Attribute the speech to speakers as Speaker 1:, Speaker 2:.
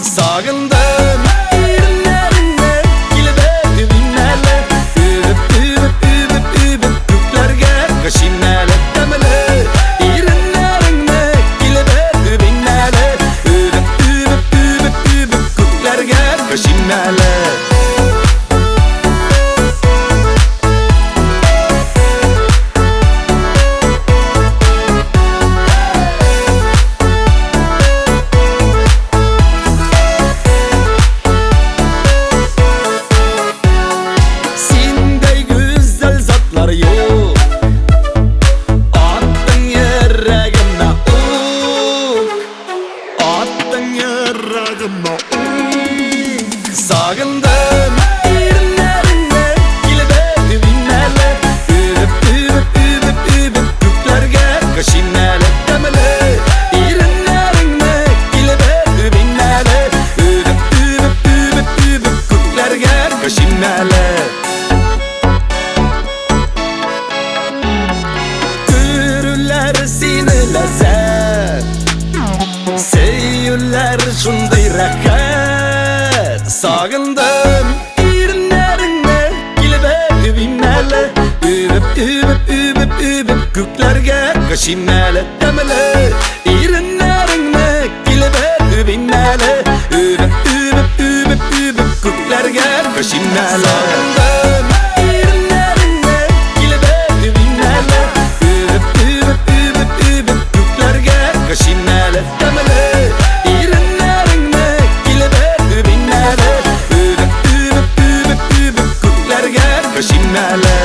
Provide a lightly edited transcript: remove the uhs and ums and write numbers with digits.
Speaker 1: Sağındım irinlerine kilibedi binlerle übüp küklerge kaşinlerle temeli irinlerine kilibedi binlerle übüp küklerge kaşinlerle Sağındım irinlerine kilibedi binlerle übüp küklerge kaşinlerle temeli irinlerine kilibedi binlerle übüp küklerge kaşinlerle Görürler seni lezzet Seyyürler şunday rahat Sağındım irinlerine kilibedi binlerle übüp küklerge kaşinlerle temeli irinlerine kilibedi binlerle übüp küklerge kaşinlerle Sağındım irinlerine kilibedi binlerle übüp küklerge kaşinlerle temeli irinlerine kilibedi binlerle übüp küklerge kaşinlerle